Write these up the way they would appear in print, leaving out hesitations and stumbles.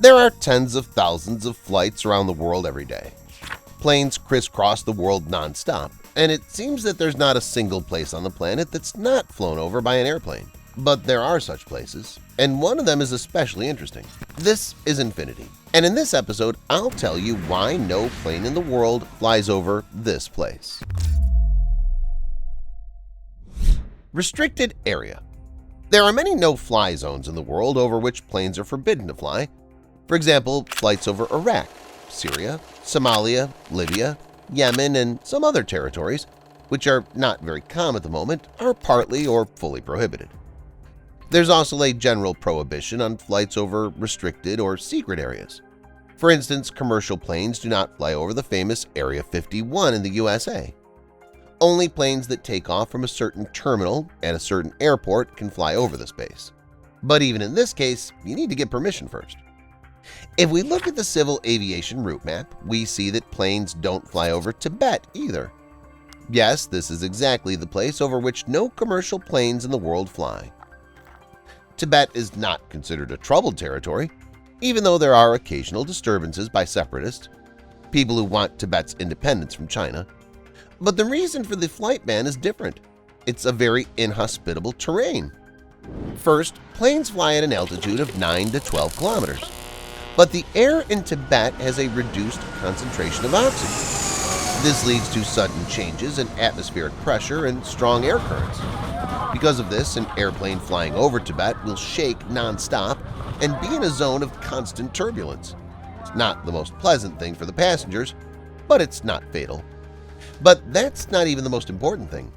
There are tens of thousands of flights around the world every day. Planes crisscross the world nonstop, and it seems that there's not a single place on the planet that's not flown over by an airplane. But there are such places, and one of them is especially interesting. This is infinity, and in this episode, I'll tell you why no plane in the world flies over this place. Restricted area. There are many no-fly zones in the world over which planes are forbidden to fly. For example, flights over Iraq, Syria, Somalia, Libya, Yemen, and some other territories, which are not very common at the moment, are partly or fully prohibited. There's also a general prohibition on flights over restricted or secret areas. For instance, commercial planes do not fly over the famous Area 51 in the USA. Only planes that take off from a certain terminal at a certain airport can fly over the space. But even in this case, you need to get permission first. If we look at the civil aviation route map, we see that planes don't fly over Tibet either. Yes, this is exactly the place over which no commercial planes in the world fly. Tibet is not considered a troubled territory, even though there are occasional disturbances by separatists, people who want Tibet's independence from China. But the reason for the flight ban is different. It's a very inhospitable terrain. First, planes fly at an altitude of 9 to 12 kilometers. But the air in Tibet has a reduced concentration of oxygen. This leads to sudden changes in atmospheric pressure and strong air currents. Because of this, an airplane flying over Tibet will shake nonstop and be in a zone of constant turbulence. It's not the most pleasant thing for the passengers, but it's not fatal. But that's not even the most important thing.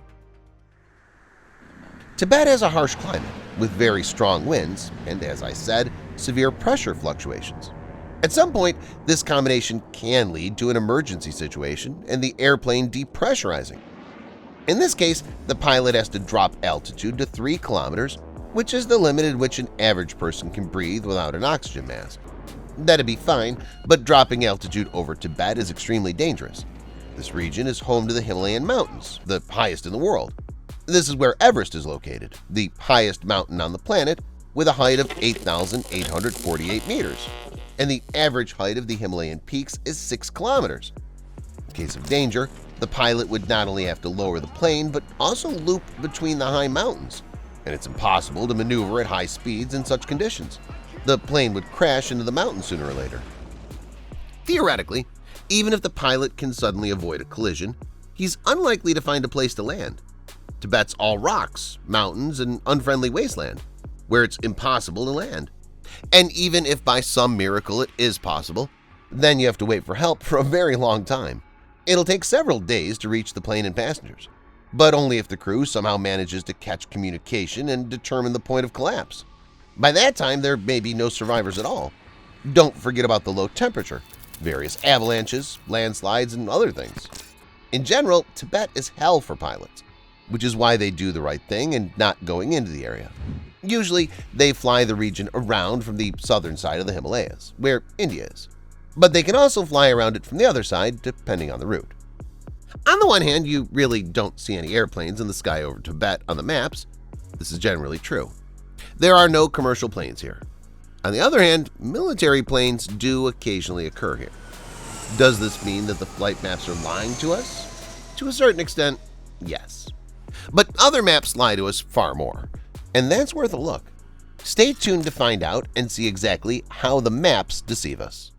Tibet has a harsh climate with very strong winds and, as I said, severe pressure fluctuations. At some point, this combination can lead to an emergency situation and the airplane depressurizing. In this case, the pilot has to drop altitude to 3 kilometers, which is the limit at which an average person can breathe without an oxygen mask. That'd be fine, but dropping altitude over Tibet is extremely dangerous. This region is home to the Himalayan mountains, the highest in the world. This is where Everest is located, the highest mountain on the planet, with a height of 8,848 meters, and the average height of the Himalayan peaks is 6 kilometers. In case of danger, the pilot would not only have to lower the plane but also loop between the high mountains, and it's impossible to maneuver at high speeds in such conditions. The plane would crash into the mountain sooner or later. Theoretically, even if the pilot can suddenly avoid a collision, he's unlikely to find a place to land. Tibet's all rocks, mountains, and unfriendly wasteland, where it's impossible to land. And even if by some miracle it is possible, then you have to wait for help for a very long time. It'll take several days to reach the plane and passengers, but only if the crew somehow manages to catch communication and determine the point of collapse. By that time, there may be no survivors at all. Don't forget about the low temperature, various avalanches, landslides, and other things. In general, Tibet is hell for pilots, which is why they do the right thing and not going into the area. Usually, they fly the region around from the southern side of the Himalayas, where India is. But they can also fly around it from the other side, depending on the route. On the one hand, you really don't see any airplanes in the sky over Tibet on the maps. This is generally true. There are no commercial planes here. On the other hand, military planes do occasionally occur here. Does this mean that the flight maps are lying to us? To a certain extent, yes. But other maps lie to us far more, and that's worth a look. Stay tuned to find out and see exactly how the maps deceive us.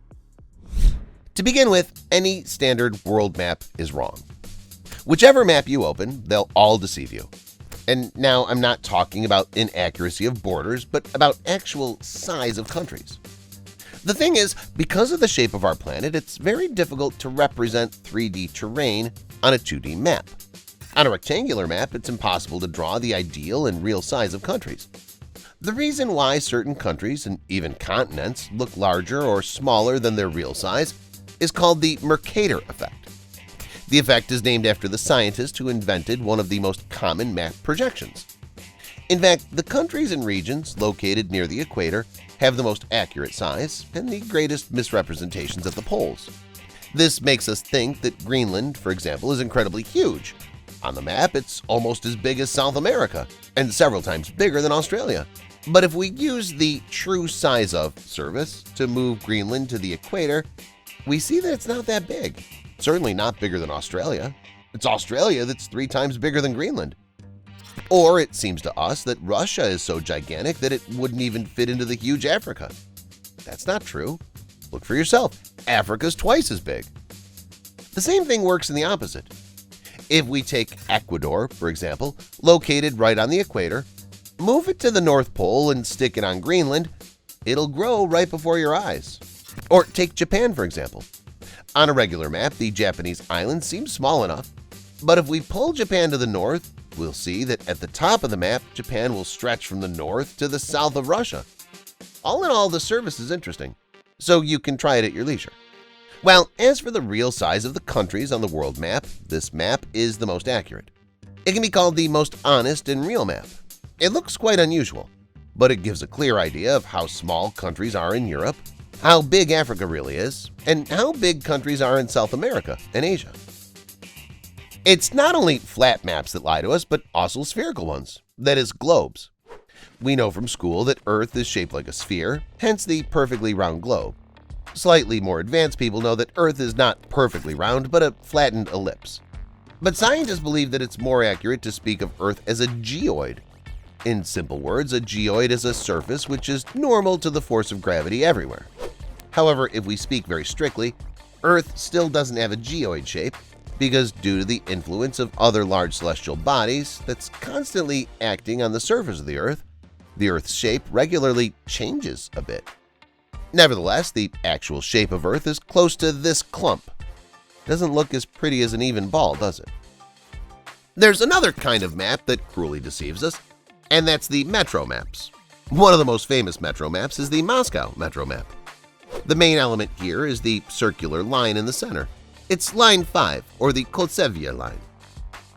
To begin with, any standard world map is wrong. Whichever map you open, they'll all deceive you. And now I'm not talking about inaccuracy of borders, but about actual size of countries. The thing is, because of the shape of our planet, it's very difficult to represent 3D terrain on a 2D map. On a rectangular map, it's impossible to draw the ideal and real size of countries. The reason why certain countries and even continents look larger or smaller than their real size is called the Mercator effect. The effect is named after the scientist who invented one of the most common map projections. In fact, the countries and regions located near the equator have the most accurate size and the greatest misrepresentations at the poles. This makes us think that Greenland, for example, is incredibly huge. On the map, it's almost as big as South America and several times bigger than Australia. But if we use the true size of service to move Greenland to the equator, we see that it's not that big. Certainly not bigger than Australia. It's Australia that's 3 times bigger than Greenland. Or it seems to us that Russia is so gigantic that it wouldn't even fit into the huge Africa. That's not true. Look for yourself. Africa's twice as big. The same thing works in the opposite. If we take Ecuador, for example, located right on the equator, move it to the North Pole and stick it on Greenland, it'll grow right before your eyes. Or take Japan, for example. On a regular map, the Japanese island seems small enough, but if we pull Japan to the north, we'll see that at the top of the map, Japan will stretch from the north to the south of Russia. All in all, the service is interesting, so you can try it at your leisure. Well, as for the real size of the countries on the world map, this map is the most accurate. It can be called the most honest and real map. It looks quite unusual, but it gives a clear idea of how small countries are in Europe, how big Africa really is, and how big countries are in South America and Asia. It's not only flat maps that lie to us, but also spherical ones, that is, globes. We know from school that Earth is shaped like a sphere, hence the perfectly round globe. Slightly more advanced people know that Earth is not perfectly round, but a flattened ellipse. But scientists believe that it's more accurate to speak of Earth as a geoid. In simple words, a geoid is a surface which is normal to the force of gravity everywhere. However, if we speak very strictly, Earth still doesn't have a geoid shape because due to the influence of other large celestial bodies that's constantly acting on the surface of the Earth's shape regularly changes a bit. Nevertheless, the actual shape of Earth is close to this clump. Doesn't look as pretty as an even ball, does it? There's another kind of map that cruelly deceives us, and that's the metro maps. One of the most famous metro maps is the Moscow metro map. The main element here is the circular line in the center. It's line 5, or the Koltsevia line.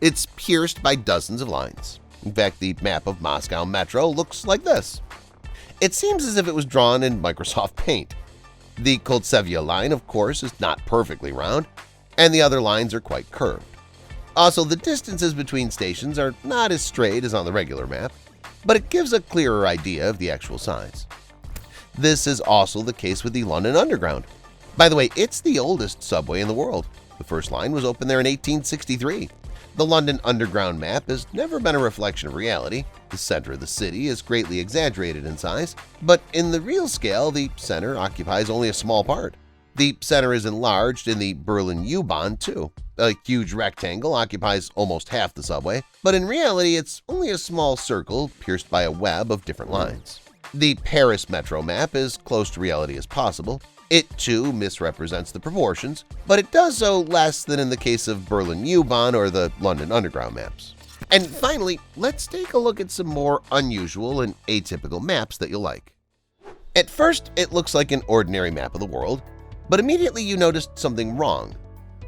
It's pierced by dozens of lines. In fact, the map of Moscow Metro looks like this. It seems as if it was drawn in Microsoft Paint. The Koltsevia line, of course, is not perfectly round, and the other lines are quite curved. Also, the distances between stations are not as straight as on the regular map, but it gives a clearer idea of the actual size. This is also the case with the London Underground. By the way, it's the oldest subway in the world. The first line was opened there in 1863. The London Underground map has never been a reflection of reality. The center of the city is greatly exaggerated in size, but in the real scale, the center occupies only a small part. The center is enlarged in the Berlin U-Bahn too. A huge rectangle occupies almost half the subway, but in reality it's only a small circle pierced by a web of different lines. The Paris Metro map is close to reality as possible. It too misrepresents the proportions, but it does so less than in the case of Berlin U-Bahn or the London Underground maps. And finally, let's take a look at some more unusual and atypical maps that you'll like. At first, it looks like an ordinary map of the world, but immediately you noticed something wrong.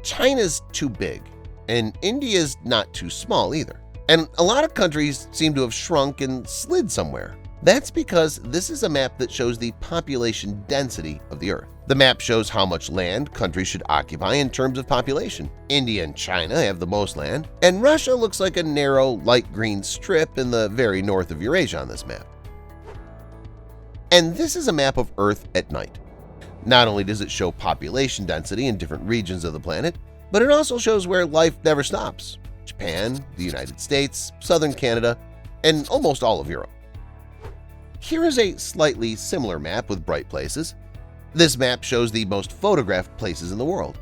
China's too big, and India's not too small either. And a lot of countries seem to have shrunk and slid somewhere. That's because this is a map that shows the population density of the Earth. The map shows how much land countries should occupy in terms of population. India and China have the most land, and Russia looks like a narrow, light green strip in the very north of Eurasia on this map. And this is a map of Earth at night. Not only does it show population density in different regions of the planet, but it also shows where life never stops: Japan, the United States, southern Canada, and almost all of Europe. Here is a slightly similar map with bright places. This map shows the most photographed places in the world.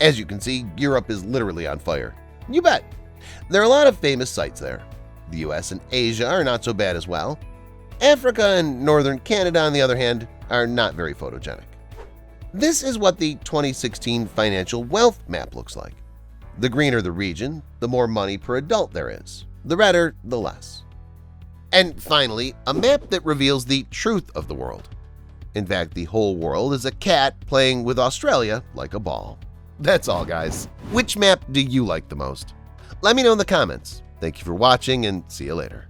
As you can see, Europe is literally on fire. You bet! There are a lot of famous sites there. The US and Asia are not so bad as well. Africa and northern Canada, on the other hand, are not very photogenic. This is what the 2016 financial wealth map looks like. The greener the region, the more money per adult there is. The redder, the less. And finally, a map that reveals the truth of the world. In fact, the whole world is a cat playing with Australia like a ball. That's all, guys. Which map do you like the most? Let me know in the comments. Thank you for watching, and see you later.